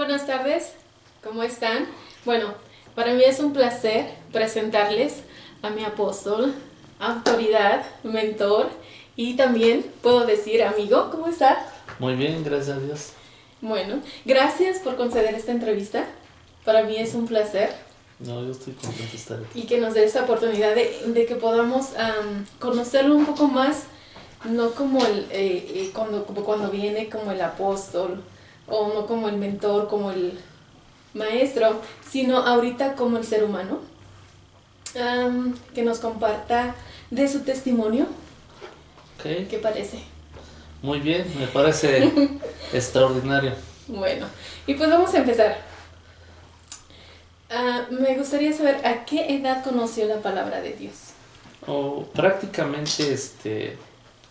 buenas tardes. ¿Cómo están? Bueno, para mí es un placer presentarles a mi apóstol, autoridad, mentor y también puedo decir amigo. ¿Cómo está? Muy bien, gracias a Dios. Bueno, gracias por conceder esta entrevista. Para mí es un placer No, yo estoy contento de estar aquí. y que nos dé esta oportunidad de que podamos conocerlo un poco más, no como como cuando viene como el apóstol o no como el mentor, como el maestro, sino ahorita como el ser humano, que nos comparta de su testimonio. Ok, ¿Qué parece? muy bien, me parece extraordinario. Bueno, y pues vamos a empezar. Me gustaría saber a qué edad conoció la palabra de Dios. Prácticamente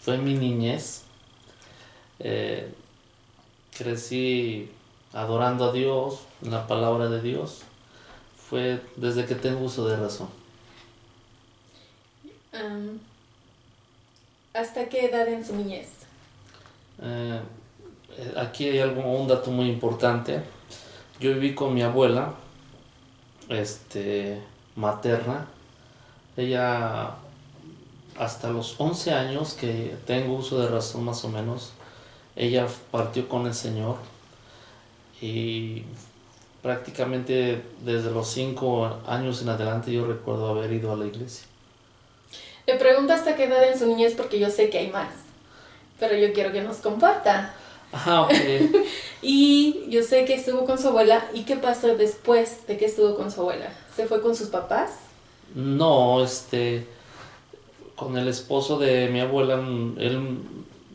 fue mi niñez. Eh, Crecí adorando a Dios, en la palabra de Dios. Fue desde que tengo uso de razón. Am, ¿Hasta qué edad en su niñez? Eh, Aquí hay un dato muy importante. Yo viví con mi abuela, materna. Ella hasta los 11 años que tengo uso de razón más o menos, ella partió con el Señor y prácticamente desde los 5 años en adelante yo recuerdo haber ido a la iglesia. Le pregunto hasta qué edad en su niñez porque yo sé que hay más, pero yo quiero que nos comparta. Ah, ok. Y yo sé que estuvo con su abuela. ¿Y qué pasó después de que estuvo con su abuela? ¿Se fue con sus papás? No, con el esposo de mi abuela, él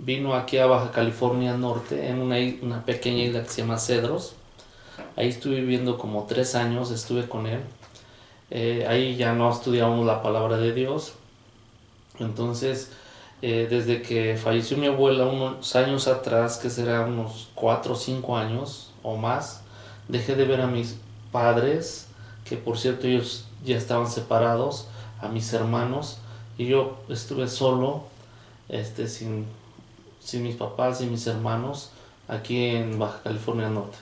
vino aquí a Baja California Norte, en una pequeña isla que se llama Cedros. Ahí estuve viviendo como 3 años, estuve con él. Ahí ya no estudiamos la palabra de Dios. Entonces, desde que falleció mi abuela unos años atrás, que será unos 4 o 5 años o más, dejé de ver a mis padres, que por cierto ellos ya estaban separados, a mis hermanos, y yo estuve solo, sin, sin mis papás y mis hermanos, aquí en Baja California Norte.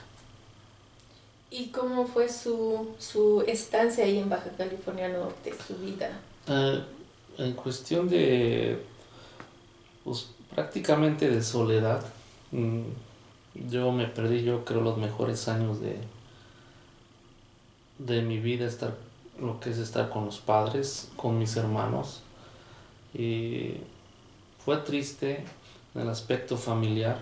¿Y cómo fue su estancia ahí en Baja California Norte, su vida? Eh, en cuestión de, pues prácticamente de soledad, mm, yo me perdí, yo creo, los mejores años de mi vida, lo que es estar con los padres, con mis hermanos. Y fue triste en el aspecto familiar,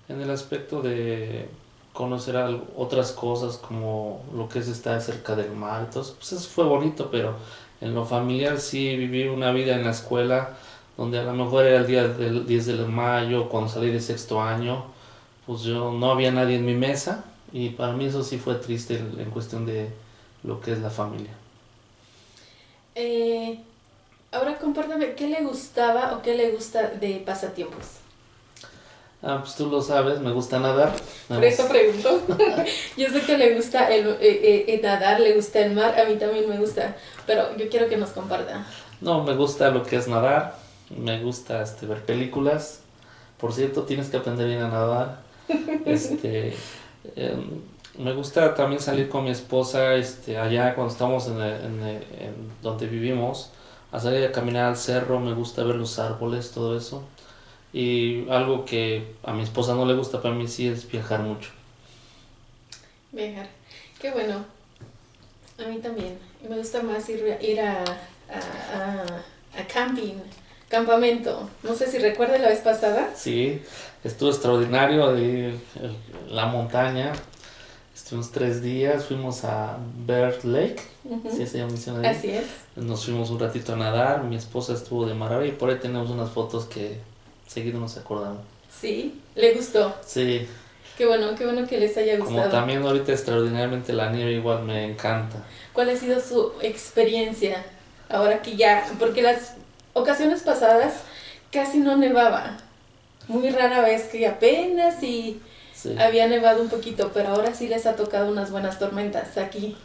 en el aspecto de conocer otras cosas como lo que es estar cerca del mar. Entonces, pues eso fue bonito, pero en lo familiar sí viví una vida en la escuela donde a lo mejor era el día del 10 de mayo, cuando salí de sexto año, pues yo no había nadie en mi mesa y para mí eso sí fue triste en cuestión de lo que es la familia. Eh, Ahora compártame, ¿qué le gustaba o qué le gusta de pasatiempos? Ah, pues tú lo sabes, me gusta nadar. Me Por eso gusta- pregunto. Yo sé que le gusta el nadar, le gusta el mar, a mí también me gusta, pero yo quiero que nos comparta. No, me gusta lo que es nadar, me gusta ver películas. Por cierto, tienes que aprender bien a nadar. Este, Me gusta también salir con mi esposa, allá cuando estamos en donde vivimos, a salir a caminar al cerro, me gusta ver los árboles, todo eso. Y algo que a mi esposa no le gusta, para mí sí es viajar mucho. Viajar. Qué bueno, a mí también. Me gusta más ir a camping, campamento. No sé si recuerda la vez pasada. Sí, estuvo extraordinario la montaña. Estuvimos 3 días, fuimos a Bear Lake, Ujú. si se llama mencionar ahí. Así es. Nos fuimos un ratito a nadar, mi esposa estuvo de maravilla y por ahí tenemos unas fotos que seguido nos acordamos. Sí, le gustó. Sí, Qué bueno que les haya como gustado. también ahorita extraordinariamente la nieve igual me encanta. ¿Cuál ha sido su experiencia ahora que ya, porque las ocasiones pasadas casi no nevaba, muy rara vez que apenas y Sí. había nevado un poquito, pero ahora sí les ha tocado unas buenas tormentas aquí.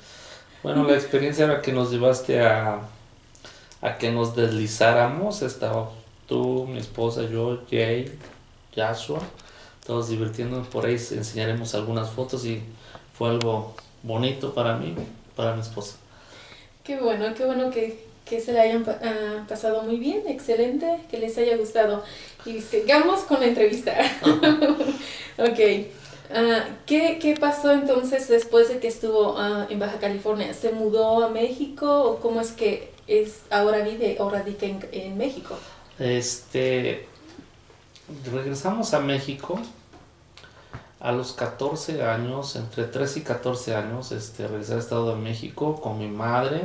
Bueno, la experiencia era que nos llevaste a que nos deslizáramos, estaba tú, mi esposa, yo, Jay, Joshua. todos divirtiéndonos. Por ahí enseñaremos algunas fotos y fue algo bonito para mí, para mi esposa. Qué bueno que se la hayan pasado muy bien, excelente, que les haya gustado. Y sigamos con la entrevista. Ok. ¿Qué pasó entonces después de que estuvo en Baja California? ¿Se mudó a México o cómo es que ahora vive o radica en México? Este, regresamos a México a los 14 años, entre 13 y 14 años, regresé al Estado de México con mi madre,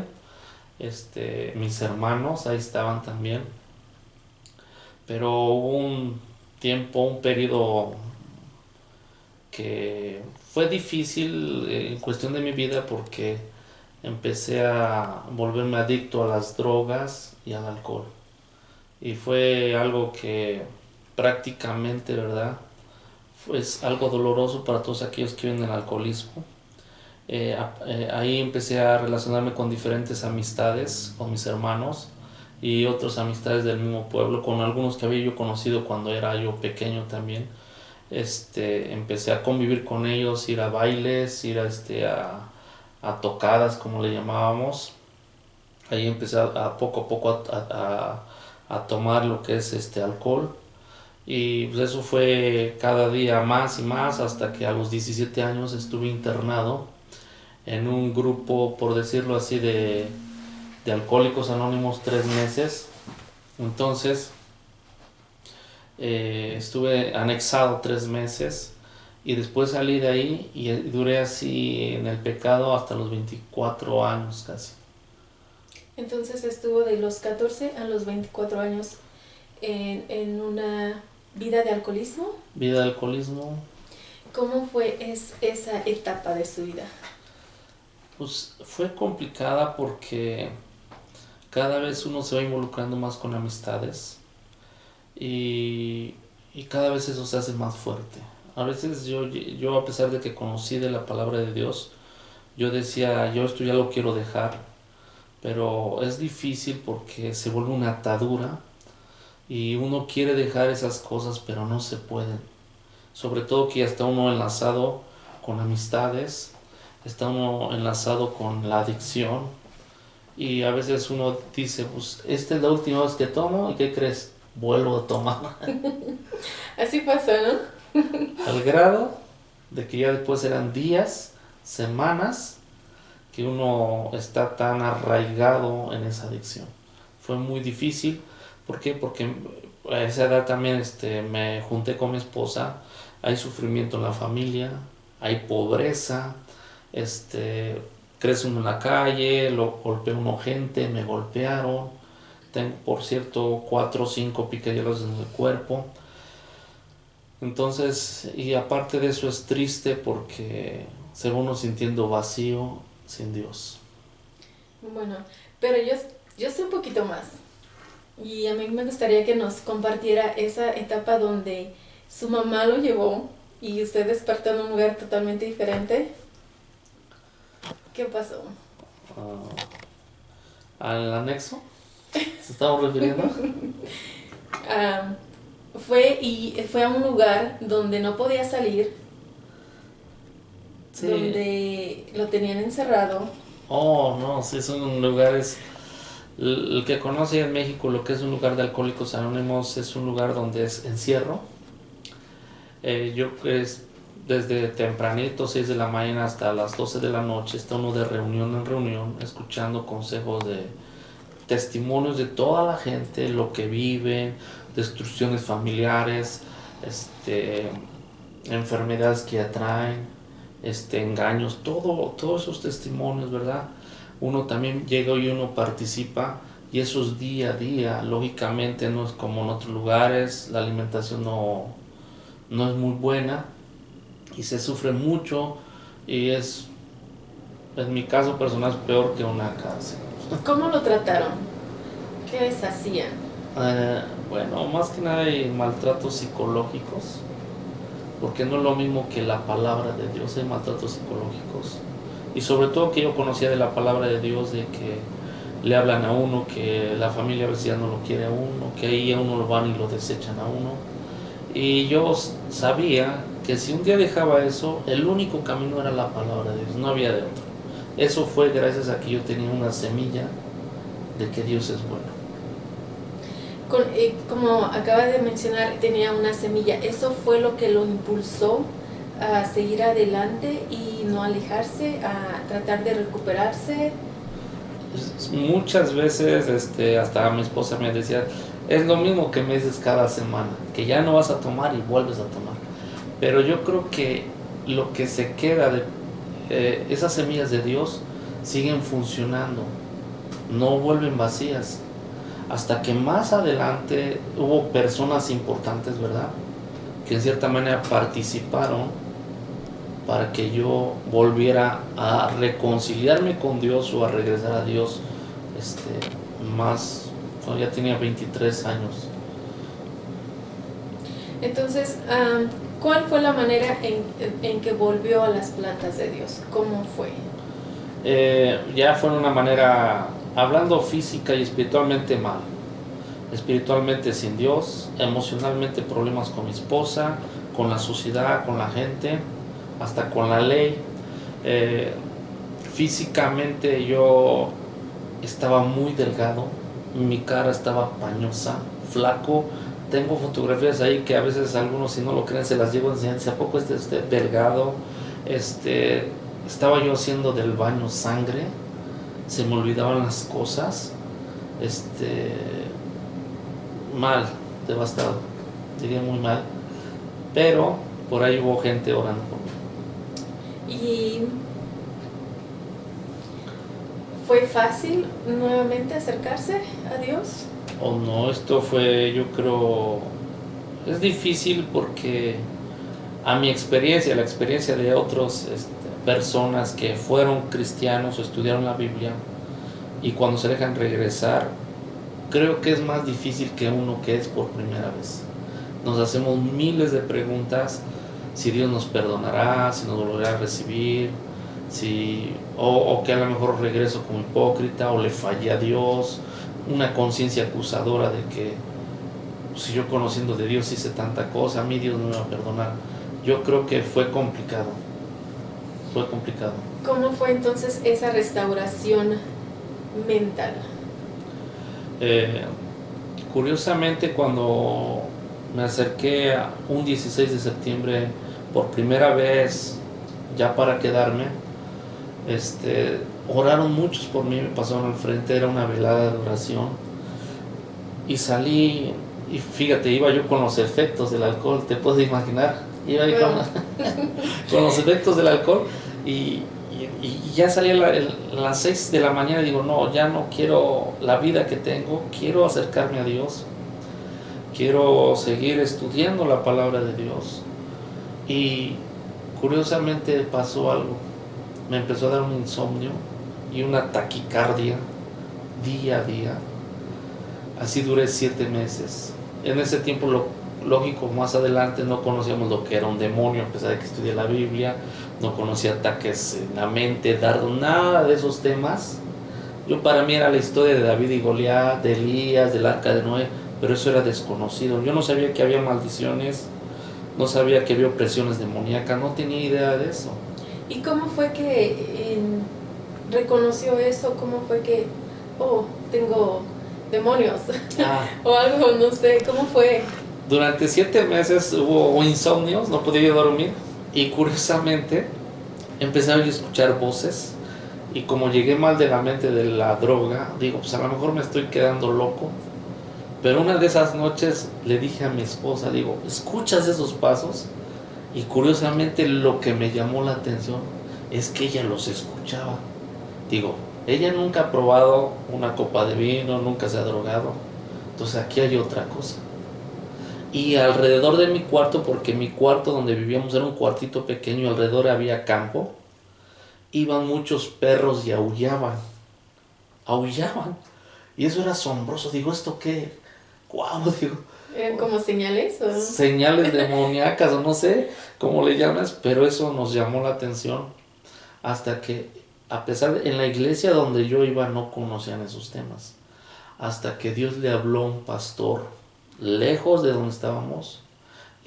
mis hermanos, ahí estaban también. Pero hubo un tiempo, un periodo que fue difícil en cuestión de mi vida porque empecé a volverme adicto a las drogas y al alcohol. Y fue algo que prácticamente, ¿verdad? Pues algo doloroso para todos aquellos que viven en el alcoholismo. Ahí empecé a relacionarme con diferentes amistades, con mis hermanos y otras amistades del mismo pueblo, con algunos que había yo conocido cuando era yo pequeño también. Empecé a convivir con ellos, ir a bailes, ir a tocadas, como le llamábamos. Ahí empecé poco a poco a tomar lo que es alcohol. Y pues eso fue cada día más y más hasta que a los 17 años estuve internado en un grupo, por decirlo así, de Alcohólicos Anónimos 3 meses. Entonces estuve anexado 3 meses y después salí de ahí y duré así en el pecado hasta los 24 años casi. Entonces estuvo de los 14 a los 24 años en una vida de alcoholismo. Vida de alcoholismo. ¿Cómo fue esa etapa de su vida? Pues fue complicada porque cada vez uno se va involucrando más con amistades y cada vez eso se hace más fuerte. A veces yo a pesar de que conocí de la palabra de Dios, yo decía, yo esto ya lo quiero dejar, pero es difícil porque se vuelve una atadura y uno quiere dejar esas cosas, pero no se pueden. Sobre todo que ya está uno enlazado con amistades, está uno enlazado con la adicción y a veces uno dice, pues esta es la última vez que tomo y ¿qué crees? Vuelvo a tomar. Así pasó, ¿no? Al grado de que ya después eran días, semanas, que uno está tan arraigado en esa adicción. Fue muy difícil. ¿Por qué? Porque a esa edad también me junté con mi esposa, hay sufrimiento en la familia, hay pobreza, crece uno en la calle, lo golpea uno gente, me golpearon, tengo por cierto 4 o 5 picaderos en el cuerpo. Entonces, y aparte de eso es triste porque se va uno sintiendo vacío sin Dios. Bueno, pero yo sé un poquito más. Y a mí me gustaría que nos compartiera esa etapa donde su mamá lo llevó y usted despertó en un lugar totalmente diferente. ¿Qué pasó? ¿Al anexo? ¿Se estamos refiriendo? Fue a un lugar donde no podía salir, Sí. donde lo tenían encerrado. Oh, no, sí, son lugares. El que conoce en México lo que es un lugar de Alcohólicos Anónimos es un lugar donde es encierro. Yo es desde tempranito, 6 de la mañana hasta las 12 de la noche, está uno de reunión en reunión, escuchando consejos de testimonios de toda la gente, lo que viven, destrucciones familiares, enfermedades que atraen, engaños, todos esos testimonios, ¿verdad? Uno también llega y uno participa y eso es día a día. Lógicamente no es como en otros lugares, la alimentación no es muy buena y se sufre mucho y en mi caso personal, es peor que una cárcel. ¿Cómo lo trataron? ¿Qué les hacían? Bueno, más que nada hay maltratos psicológicos, porque no es lo mismo que la palabra de Dios, hay maltratos psicológicos. Y sobre todo que yo conocía de la palabra de Dios, de que le hablan a uno, que la familia a veces ya no lo quiere a uno, que ahí a uno lo van y lo desechan a uno. Y yo sabía que si un día dejaba eso, el único camino era la palabra de Dios, no había de otro. Eso fue gracias a que yo tenía una semilla de que Dios es bueno. Como acaba de mencionar, tenía una semilla. ¿Eso fue lo que lo impulsó a seguir adelante y no alejarse, a tratar de recuperarse? Muchas veces hasta mi esposa me decía, es lo mismo que me dices cada semana, que ya no vas a tomar y vuelves a tomar. Pero yo creo que lo que se queda de esas semillas de Dios siguen funcionando, no vuelven vacías. Hasta que más adelante hubo personas importantes, ¿verdad? Que en cierta manera participaron para que yo volviera a reconciliarme con Dios o a regresar a Dios más cuando ya tenía 23 años. Entonces, ¿cuál fue la manera en que volvió a las plantas de Dios? ¿Cómo fue? Ya fue de una manera, hablando física y espiritualmente mal. Espiritualmente sin Dios, emocionalmente problemas con mi esposa, con la sociedad, con la gente, hasta con la ley. Físicamente yo estaba muy delgado, mi cara estaba pañosa, flaco. Tengo fotografías ahí que a veces algunos, si no lo creen, se las llevo a enseñar. ¿A poco delgado? Estaba yo haciendo del baño sangre, se me olvidaban las cosas. Mal, devastado, diría muy mal, pero por ahí hubo gente orando por mí. ¿Y fue fácil nuevamente acercarse a Dios? O no, esto fue, yo creo, es difícil porque a mi experiencia, la experiencia de otras personas que fueron cristianos o estudiaron la Biblia y cuando se dejan regresar, creo que es más difícil que uno que es por primera vez. Nos hacemos miles de preguntas, si Dios nos perdonará, si nos volverá a recibir, o que a lo mejor regreso como hipócrita, o le fallé a Dios, una conciencia acusadora de que si yo conociendo de Dios hice tanta cosa, a mí Dios no me va a perdonar. Yo creo que fue complicado, fue complicado. ¿Cómo fue entonces esa restauración mental? Curiosamente, cuando me acerqué a un 16 de septiembre por primera vez ya para quedarme, oraron muchos por mí, me pasaron al frente, era una velada de oración y salí y fíjate, iba yo con los efectos del alcohol, te puedes imaginar, iba ahí con los efectos del alcohol y ya salí a las 6 de la mañana y digo, no, ya no quiero la vida que tengo, quiero acercarme a Dios, quiero seguir estudiando la palabra de Dios. Y curiosamente pasó algo, me empezó a dar un insomnio y una taquicardia día a día, así duré 7 meses. En ese tiempo lógico, más adelante no conocíamos lo que era un demonio, a pesar de que estudié la Biblia, no conocía ataques en la mente, dardo, nada de esos temas. Yo, para mí era la historia de David y Goliat, de Elías, del arca de Noé, pero eso era desconocido. Yo no sabía que había maldiciones, no sabía que había opresiones demoníacas, no tenía idea de eso. ¿Y cómo fue que reconoció eso? ¿Cómo fue que, tengo demonios? O algo, no sé, ¿cómo fue? Durante 7 meses hubo insomnios, no podía dormir y curiosamente empecé a escuchar voces y como llegué mal de la mente de la droga, digo, pues a lo mejor me estoy quedando loco. Pero una de esas noches le dije a mi esposa, digo, ¿escuchas esos pasos? Y curiosamente lo que me llamó la atención es que ella los escuchaba. Digo, ella nunca ha probado una copa de vino, nunca se ha drogado. Entonces aquí hay otra cosa. Y alrededor de mi cuarto, porque mi cuarto donde vivíamos era un cuartito pequeño, alrededor había campo, iban muchos perros y aullaban. Y eso era asombroso. Digo, ¿esto qué? ¡Guau! Digo, ¿Eran como señales? ¿O? señales demoníacas o no sé cómo le llamas, pero eso nos llamó la atención hasta que, a pesar de en la iglesia donde yo iba no conocían esos temas, hasta que Dios le habló a un pastor lejos de donde estábamos,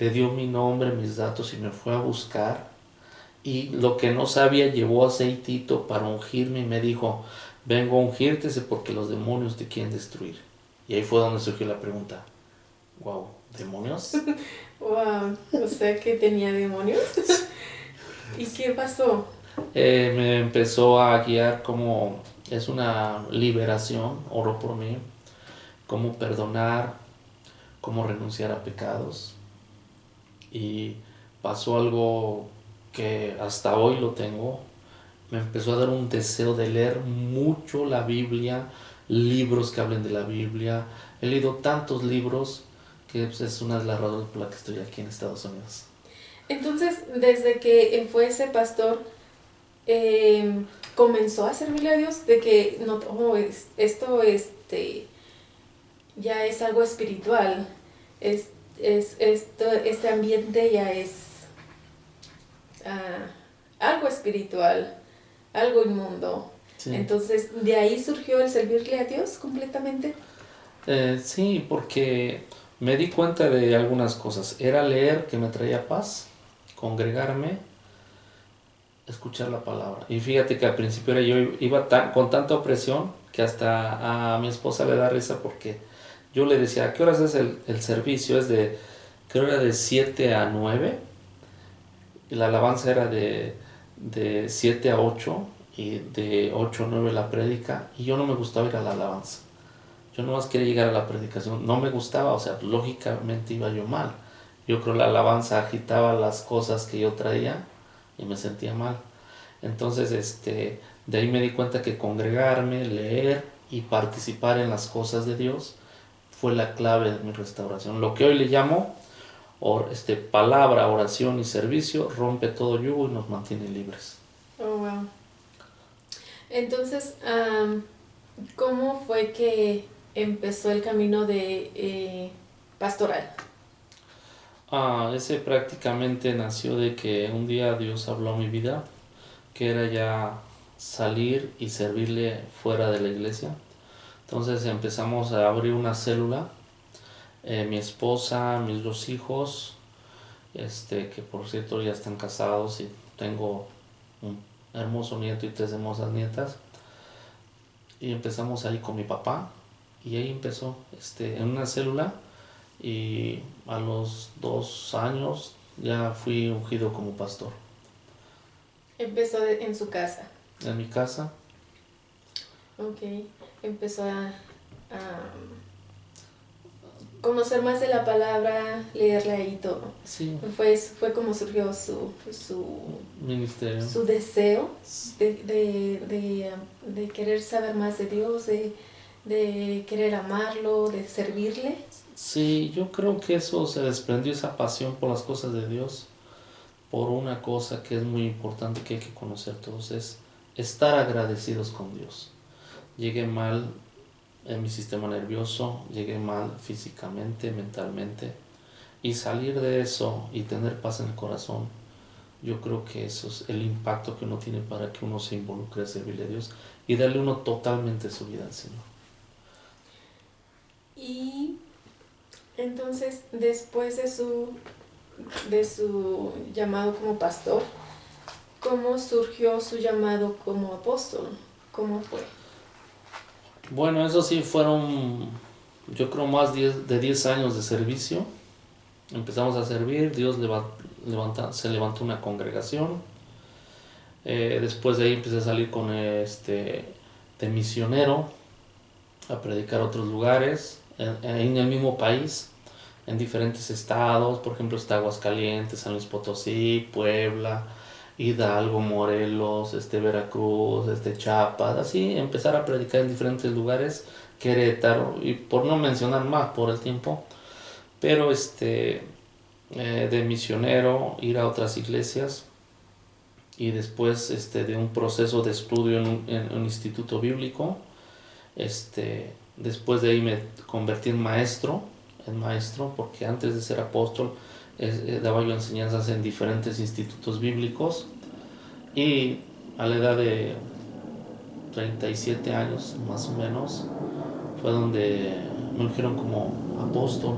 le dio mi nombre, mis datos y me fue a buscar. Y lo que no sabía, llevó aceitito para ungirme y me dijo, vengo a ungirte porque los demonios te quieren destruir. Y ahí fue donde surgió la pregunta, wow, ¿demonios? Wow, o sea que tenía demonios. ¿Y qué pasó? Me empezó a guiar como es una liberación, oró por mí, cómo perdonar, cómo renunciar a pecados. Y pasó algo que hasta hoy lo tengo. Me empezó a dar un deseo de leer mucho la Biblia, libros que hablen de la Biblia. He leído tantos libros que pues, es una de las razones por las que estoy aquí en Estados Unidos. Entonces, desde que fue ese pastor, comenzó a servirle a Dios, de que no, oh, esto ya es algo espiritual, este ambiente ya es ah, algo espiritual, algo inmundo. Sí. Entonces, de ahí surgió el servirle a Dios completamente. Sí, porque me di cuenta de algunas cosas. Era leer que me traía paz, congregarme, escuchar la palabra. Y fíjate que al principio yo iba con tanta opresión que hasta a mi esposa le da risa porque yo le decía, ¿a qué horas es el servicio? Creo era de 7 a 9 y la alabanza era de 7 a 8 y de 8 a 9 la prédica y yo no me gustaba ir a la alabanza. Yo nomás quería llegar a la predicación, no me gustaba, o sea, lógicamente iba yo mal. Yo creo la alabanza agitaba las cosas que yo traía y me sentía mal. Entonces, de ahí me di cuenta que congregarme, leer y participar en las cosas de Dios fue la clave de mi restauración. Lo que hoy le llamo palabra, oración y servicio rompe todo yugo y nos mantiene libres. Oh, wow. Entonces, ¿cómo fue que empezó el camino de pastoral? Ese prácticamente nació de que un día Dios habló a mi vida, que era ya salir y servirle fuera de la iglesia. Entonces empezamos a abrir una célula, mi esposa, mis dos hijos, que por cierto ya están casados y tengo un hermoso nieto y tres hermosas nietas. Y empezamos ahí con mi papá y ahí empezó en una célula y a los 2 años ya fui ungido como pastor. Empezó en su casa. En mi casa. Ok, empezó a conocer más de la palabra, leerla y todo. Sí. Fue como surgió su ministerio. Su deseo de querer saber más de Dios, de querer amarlo, de servirle. Sí, yo creo que eso se desprendió, esa pasión por las cosas de Dios, por una cosa que es muy importante que hay que conocer todos, es estar agradecidos con Dios. Llegué mal en mi sistema nervioso, llegué mal físicamente, mentalmente, y salir de eso y tener paz en el corazón, yo creo que eso es el impacto que uno tiene para que uno se involucre a servirle a Dios y darle uno totalmente su vida al Señor. Y entonces, después de su llamado como pastor, ¿cómo surgió su llamado como apóstol? ¿Cómo fue? Bueno, eso sí fueron, yo creo, más de 10 años de servicio. Empezamos a servir, Dios se levantó una congregación. Después de ahí empecé a salir con de misionero, a predicar a otros lugares, en el mismo país, en diferentes estados. Por ejemplo, está Aguascalientes, San Luis Potosí, Puebla, Hidalgo, Morelos, Veracruz, Chiapas, así empezar a predicar en diferentes lugares, Querétaro, y por no mencionar más por el tiempo, pero de misionero, ir a otras iglesias, y después de un proceso de estudio en un instituto bíblico, después de ahí me convertí en maestro, porque antes de ser apóstol daba yo enseñanzas en diferentes institutos bíblicos, y a la edad de 37 años más o menos fue donde me ungieron como apóstol.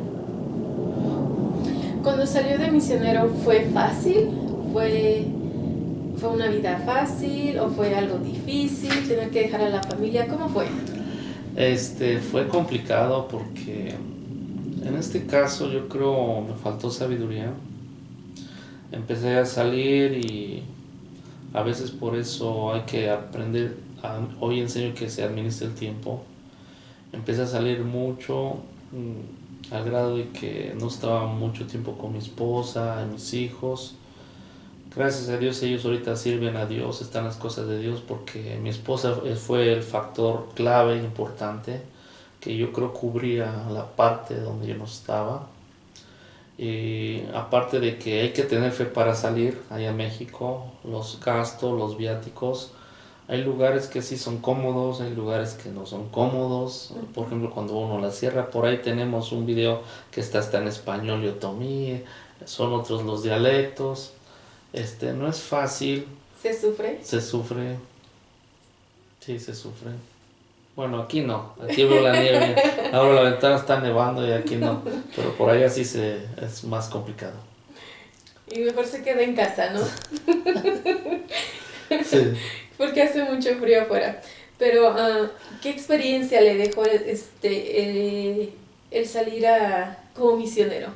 Cuando salió de misionero, ¿fue fácil? ¿Fue, fue una vida fácil o fue algo difícil? ¿Tener que dejar a la familia? ¿Cómo fue? Fue complicado porque en este caso yo creo me faltó sabiduría. Empecé a salir y a veces por eso hay que aprender. Hoy enseño que se administre el tiempo. Empecé a salir mucho al grado de que no estaba mucho tiempo con mi esposa y mis hijos. Gracias a Dios ellos ahorita sirven a Dios, están las cosas de Dios porque mi esposa fue el factor clave, importante, que yo creo cubría la parte donde yo no estaba. Y aparte de que hay que tener fe para salir allá a México, los gastos, los viáticos, hay lugares que sí son cómodos, hay lugares que no son cómodos. Por ejemplo, cuando uno la cierra, por ahí tenemos un video que está en español y otomí, son otros los dialectos. No es fácil, ¿Se sufre? se sufre, sí se sufre. Bueno, aquí no, aquí veo la nieve, abro la ventana, está nevando y aquí no, pero por allá sí es más complicado. Y mejor se queda en casa, ¿no? Sí. Porque hace mucho frío afuera. Pero, ¿qué experiencia le dejó el salir como misionero?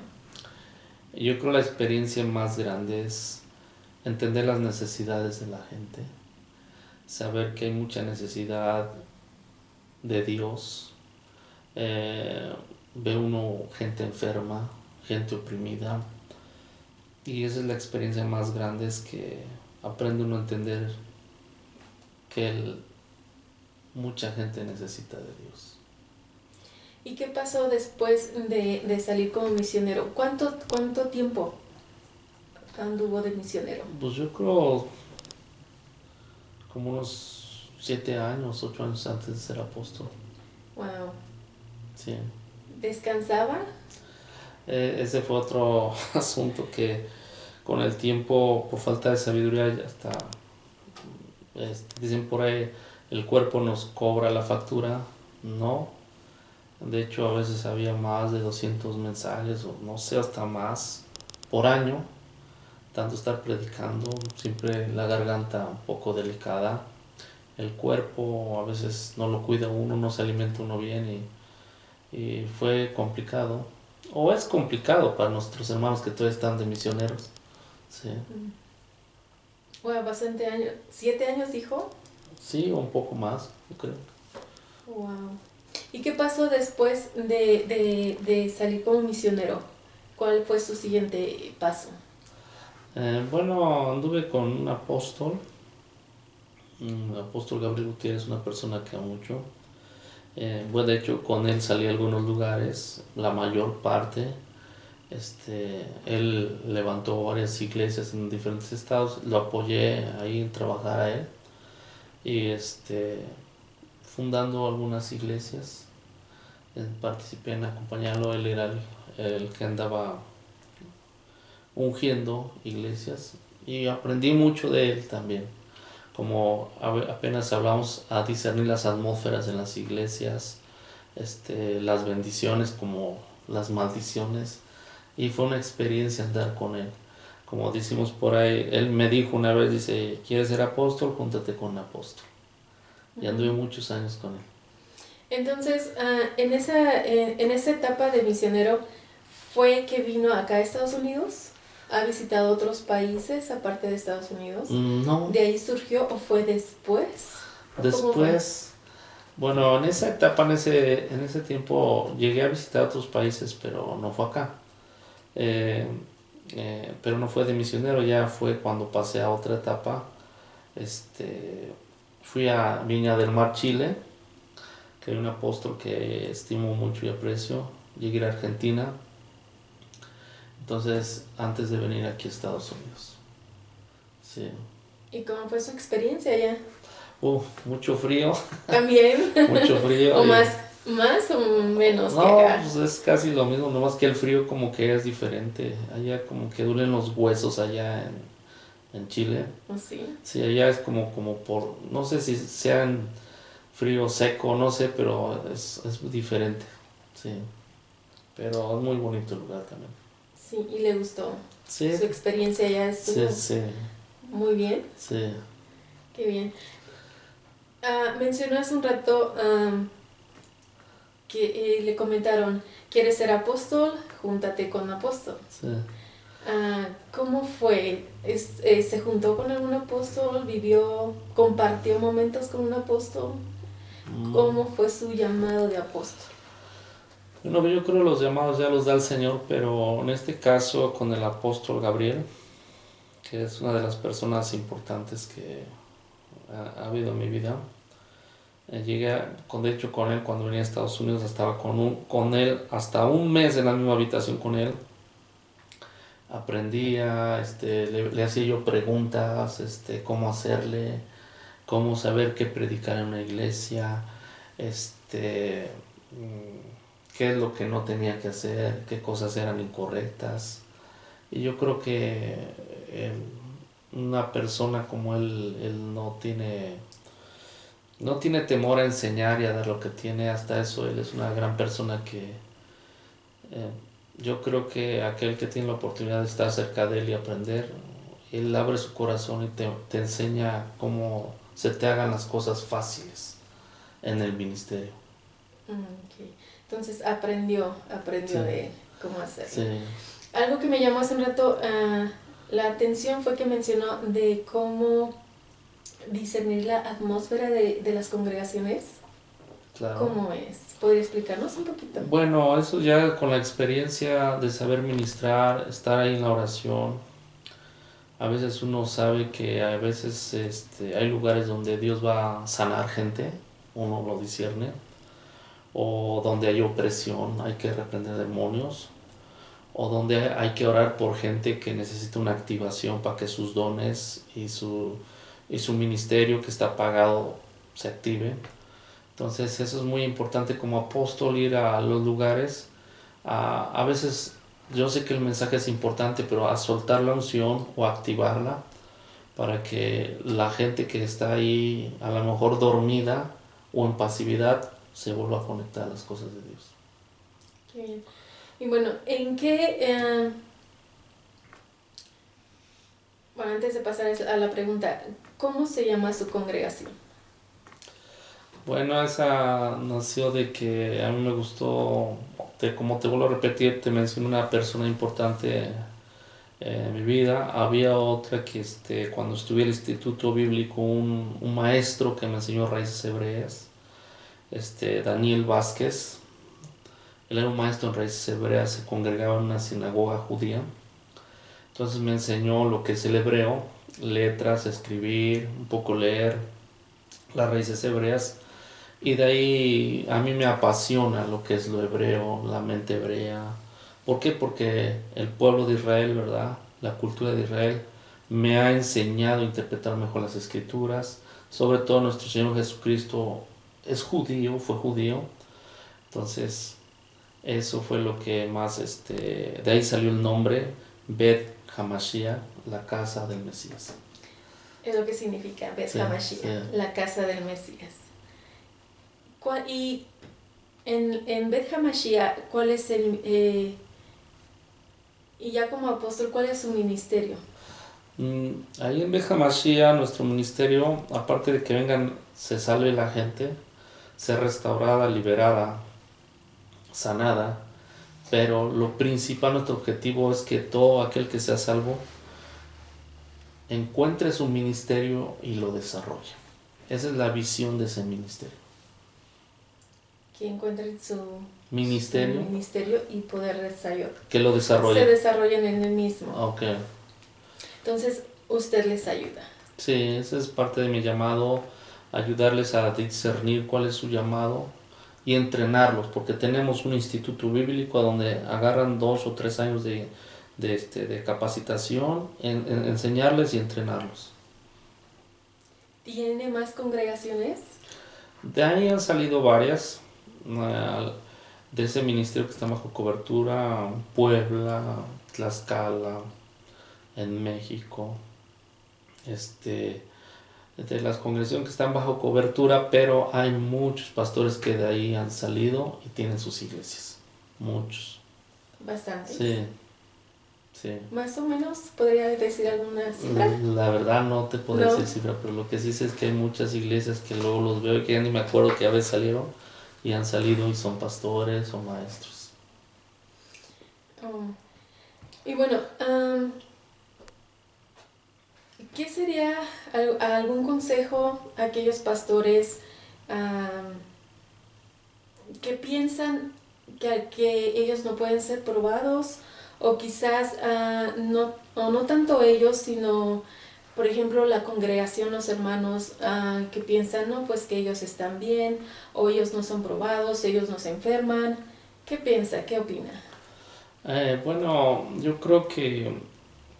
Yo creo la experiencia más grande es entender las necesidades de la gente, saber que hay mucha necesidad de Dios. Ve uno gente enferma, gente oprimida, y esa es la experiencia más grande, es que aprende uno a entender que mucha gente necesita de Dios. ¿Y qué pasó después de salir como misionero? ¿Cuánto tiempo anduvo de misionero? Pues yo creo como unos 7 años, 8 años antes de ser apóstol. Wow. Sí. ¿Descansaba? Ese fue otro asunto que con el tiempo, por falta de sabiduría, ya está. Dicen por ahí, el cuerpo nos cobra la factura. No. De hecho, a veces había más de 200 mensajes, o no sé, hasta más por año. Tanto estar predicando, siempre la garganta un poco delicada. El cuerpo a veces no lo cuida uno, no se alimenta uno bien y fue complicado. O es complicado para nuestros hermanos que todavía están de misioneros. Sí. Wow, bastante años. ¿7 años dijo? Sí, o un poco más, yo creo. Wow. ¿Y qué pasó después de salir como misionero? ¿Cuál fue su siguiente paso? Bueno, anduve con un apóstol. El apóstol Gabriel Gutiérrez es una persona que amo mucho. Bueno, de hecho, con él salí a algunos lugares, la mayor parte. Él levantó varias iglesias en diferentes estados, lo apoyé ahí en trabajar a él y fundando algunas iglesias. Participé en acompañarlo, él era el que andaba ungiendo iglesias y aprendí mucho de él también, como apenas hablamos, a discernir las atmósferas en las iglesias, las bendiciones como las maldiciones, y fue una experiencia andar con él. Como decimos por ahí, él me dijo una vez, dice, ¿quieres ser apóstol? Júntate con un apóstol. Y anduve muchos años con él. Entonces, en esa etapa de misionero, ¿fue que vino acá a Estados Unidos? ¿Ha visitado otros países aparte de Estados Unidos? No, ¿De ahí surgió o fue después? ¿Cómo fue? después, bueno, en esa etapa, en ese tiempo, llegué a visitar otros países, pero no fue acá. Eh, pero no fue de misionero, ya fue cuando pasé a otra etapa. Fui a Viña del Mar, Chile, que hay un apóstol que estimo mucho y aprecio. Llegué a Argentina, entonces antes de venir aquí a Estados Unidos. Sí. ¿Y cómo fue su experiencia allá? Mucho frío, ¿También? mucho frío. ¿O más o menos que No, acá? pues es casi lo mismo, nomás que el frío como que es diferente. Allá como que duelen los huesos allá en Chile. ¿O sí? Sí, allá es como por, no sé si sean frío seco, no sé, pero es diferente. Sí, pero es muy bonito el lugar también. Sí, y le gustó. Sí, Su experiencia ya estuvo sí, sí, muy bien. sí. Qué bien. Mencionó hace un rato que le comentaron, ¿quieres ser apóstol? Júntate con apóstol. Sí. ¿Cómo fue? ¿Se juntó con algún apóstol? ¿Vivió, compartió momentos con un apóstol? Mm. ¿Cómo fue su llamado de apóstol? Bueno, yo creo que los llamados ya los da el Señor, pero en este caso con el apóstol Gabriel, que es una de las personas importantes que ha habido en mi vida. Llegué, de hecho, con él cuando venía a Estados Unidos, estaba con él hasta un mes en la misma habitación con él. Aprendía, le hacía yo preguntas, cómo hacerle, cómo saber qué predicar en una iglesia, qué es lo que no tenía que hacer, qué cosas eran incorrectas. Y yo creo que eh, una persona como él no tiene temor a enseñar y a dar lo que tiene. Hasta eso él es una gran persona que eh, yo creo que aquel que tiene la oportunidad de estar cerca de él y aprender, él abre su corazón y te enseña cómo se te hagan las cosas fáciles en el ministerio. Okay. Entonces aprendió Sí, de él cómo hacerlo. sí, Algo que me llamó hace un rato la atención fue que mencionó de cómo discernir la atmósfera de las congregaciones. claro. ¿Cómo es? ¿Podría explicarnos un poquito? Bueno, eso ya con la experiencia de saber ministrar, estar ahí en la oración, a veces uno sabe que a veces hay lugares donde Dios va a sanar gente, uno lo discierne, o donde hay opresión, hay que reprender demonios, o donde hay que orar por gente que necesita una activación para que sus dones y su ministerio que está pagado se active. Entonces eso es muy importante como apóstol, ir a los lugares. A veces yo sé que el mensaje es importante, pero a soltar la unción o activarla para que la gente que está ahí a lo mejor dormida o en pasividad se vuelva a conectar a las cosas de Dios. Qué bien. Y bueno, bueno, antes de pasar a la pregunta, ¿cómo se llama su congregación? Bueno, esa nació de que a mí me gustó, como te vuelvo a repetir, te mencioné una persona importante en mi vida. Había otra que cuando estuve en el Instituto Bíblico, un maestro que me enseñó raíces hebreas, Daniel Vázquez. Él era un maestro en raíces hebreas, se congregaba en una sinagoga judía. Entonces me enseñó lo que es el hebreo, letras, escribir, un poco leer las raíces hebreas. Y de ahí a mí me apasiona lo que es lo hebreo, la mente hebrea. ¿Por qué? Porque el pueblo de Israel, ¿verdad? La cultura de Israel me ha enseñado a interpretar mejor las escrituras. Sobre todo nuestro Señor Jesucristo es judío, fue judío. Entonces, eso fue lo que más, de ahí salió el nombre, Bet Hamashiach, la casa del Mesías. Es lo que significa Bet Sí, sí. Hamashiach, la casa del Mesías. Y en Bet Hamashiach, ¿cuál es y ya como apóstol, cuál es su ministerio? Ahí en Bet Hamashiach, nuestro ministerio, aparte de que vengan, se salve la gente, ser restaurada, liberada, sanada, pero lo principal, nuestro objetivo es que todo aquel que sea salvo encuentre su ministerio y lo desarrolle. Esa es la visión de ese ministerio. Que encuentren su Ministerio, ministerio y poder desarrollar. que lo desarrolle. Se desarrollen en el mismo. Ok. Entonces, usted les ayuda. Sí, ese es parte de mi llamado, ayudarles a discernir cuál es su llamado y entrenarlos, porque tenemos un instituto bíblico donde agarran 2 o 3 años de capacitación, enseñarles y entrenarlos. ¿Tiene más congregaciones? De ahí han salido varias, de ese ministerio que está bajo cobertura, Puebla, Tlaxcala, en México, de las congregaciones que están bajo cobertura, pero hay muchos pastores que de ahí han salido y tienen sus iglesias, muchos. Bastantes. Sí, Sí. Más o menos, ¿podría decir alguna cifra? La verdad no te puedo No. decir cifra, pero lo que sí sé es que hay muchas iglesias que luego los veo y que ya ni me acuerdo que a veces salieron y han salido y son pastores o maestros. Oh. Y bueno, ¿qué sería algún consejo a aquellos pastores que piensan que ellos no pueden ser probados? O quizás no, o no tanto ellos, sino, por ejemplo, la congregación, los hermanos que piensan, no, pues que ellos están bien, o ellos no son probados, ellos no se enferman. ¿Qué piensa? ¿Qué opina? Bueno, yo creo que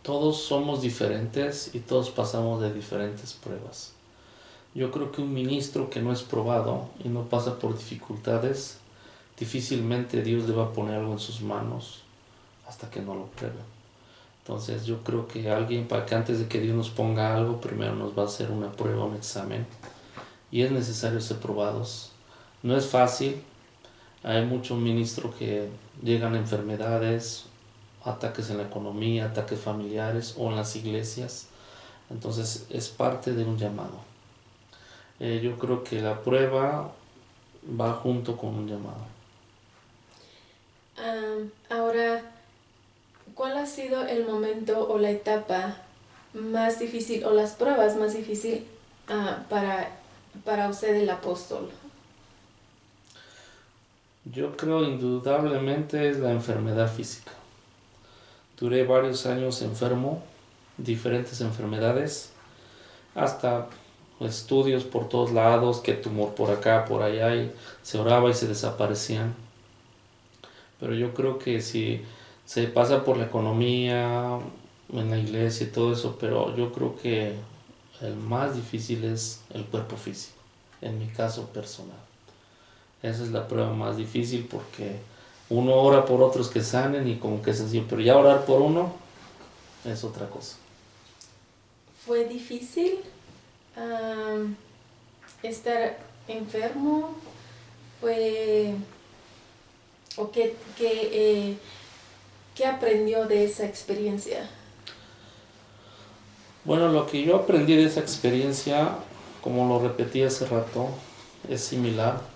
todos somos diferentes y todos pasamos de diferentes pruebas. Yo creo que un ministro que no es probado y no pasa por dificultades, difícilmente Dios le va a poner algo en sus manos hasta que no lo pruebe. Entonces yo creo que alguien, para que antes de que Dios nos ponga algo, primero nos va a hacer una prueba, un examen. Y es necesario ser probados. No es fácil. Hay muchos ministros que llegan a enfermedades, ataques en la economía, ataques familiares o en las iglesias. Entonces es parte de un llamado. Yo creo que la prueba va junto con un llamado. Ahora, ¿cuál ha sido el momento o la etapa más difícil o las pruebas más difíciles para usted el apóstol? Yo creo indudablemente es la enfermedad física. Duré varios años enfermo, diferentes enfermedades, hasta estudios por todos lados, que tumor por acá, por allá, y se oraba y se desaparecían. Pero yo creo que si se pasa por la economía, en la iglesia y todo eso, pero yo creo que el más difícil es el cuerpo físico, en mi caso personal. Esa es la prueba más difícil porque uno ora por otros que sanen y como que es así, pero ya orar por uno es otra cosa. ¿Fue difícil estar enfermo? ¿Fue, o qué aprendió de esa experiencia? Bueno, lo que yo aprendí de esa experiencia, como lo repetí hace rato, es similar.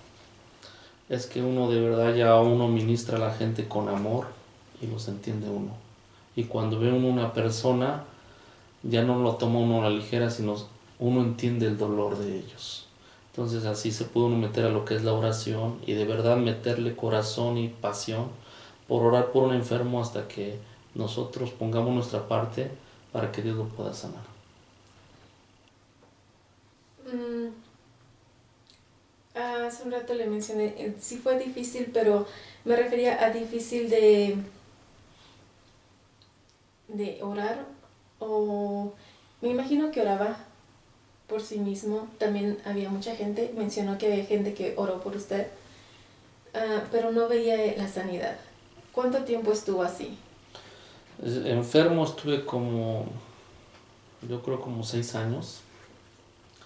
Es que uno de verdad ya uno ministra a la gente con amor y los entiende uno. Y cuando ve uno una persona, ya no lo toma uno a la ligera, sino uno entiende el dolor de ellos. Entonces así se puede uno meter a lo que es la oración y de verdad meterle corazón y pasión por orar por un enfermo hasta que nosotros pongamos nuestra parte para que Dios lo pueda sanar. Mm, hace un rato le mencioné, sí fue difícil, pero me refería a difícil de orar, o me imagino que oraba por sí mismo. También había mucha gente, mencionó que había gente que oró por usted, pero no veía la sanidad. ¿Cuánto tiempo estuvo así? Enfermo estuve como, yo creo como 6 años,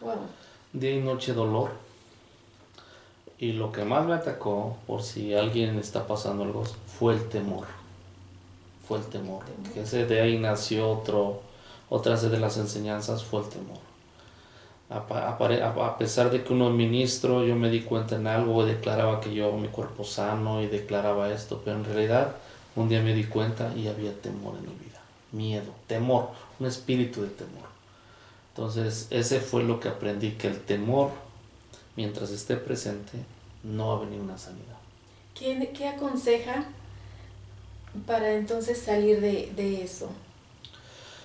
Wow. día y noche dolor. Y lo que más me atacó, por si alguien está pasando algo, fue el temor. Fue el temor. Que ese de ahí nació otra de las enseñanzas, fue el temor. A pesar de que uno es ministro, yo me di cuenta en algo y declaraba que yo mi cuerpo sano y declaraba esto, pero en realidad un día me di cuenta y había temor en mi vida. Miedo, temor, un espíritu de temor. Entonces ese fue lo que aprendí, que el temor, mientras esté presente, no va a venir una sanidad. ¿Qué aconseja para entonces salir de eso?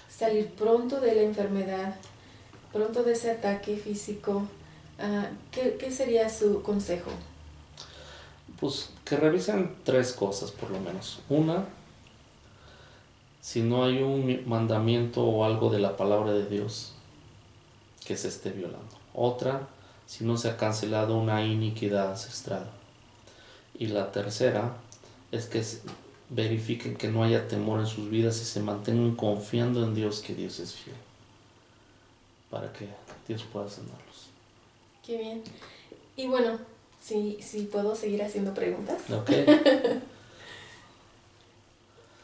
Salir pronto de la enfermedad, pronto de ese ataque físico. ¿Qué sería su consejo? Pues que revisen 3 cosas por lo menos. Una, si no hay un mandamiento o algo de la palabra de Dios que se esté violando. Otra, si no se ha cancelado una iniquidad ancestral. Y la tercera es que verifiquen que no haya temor en sus vidas y se mantengan confiando en Dios, que Dios es fiel, para que Dios pueda sanarlos. Qué bien. Y bueno, si puedo seguir haciendo preguntas. ¿Ok?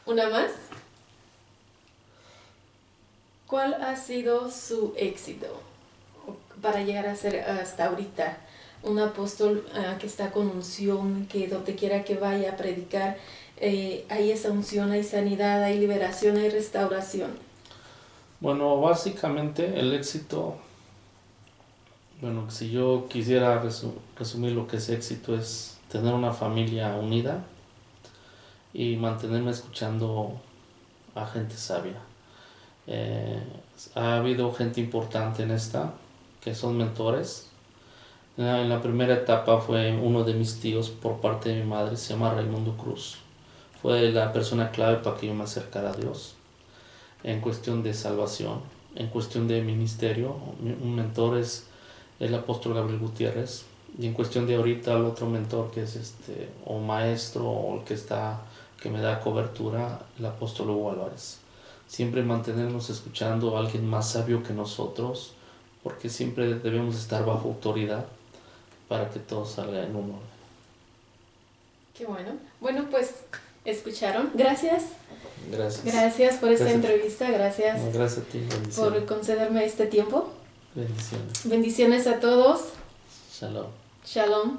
¿Una más? ¿Cuál ha sido su éxito para llegar a ser hasta ahorita un apóstol que está con unción, que donde quiera que vaya a predicar, hay esa unción, hay sanidad, hay liberación, hay restauración? Bueno, básicamente el éxito, bueno, si yo quisiera resumir lo que es éxito, es tener una familia unida y mantenerme escuchando a gente sabia. Eh, Ha habido gente importante en esta, que son mentores. En la primera etapa fue uno de mis tíos por parte de mi madre, se llama Raimundo Cruz. Fue la persona clave para que yo me acercara a Dios en cuestión de salvación, en cuestión de ministerio. Un mentor es el apóstol Gabriel Gutiérrez, y en cuestión de ahorita el otro mentor que es o maestro o el que me da cobertura, el apóstol Hugo Álvarez. Siempre mantenernos escuchando a alguien más sabio que nosotros, porque siempre debemos estar bajo autoridad para que todo salga en un orden. Qué bueno. Bueno, pues escucharon. Gracias. Gracias. Gracias por esta Gracias. entrevista. Gracias, No, gracias a ti. por Bendiciones. concederme este tiempo. Bendiciones. Bendiciones a todos. Shalom. Shalom.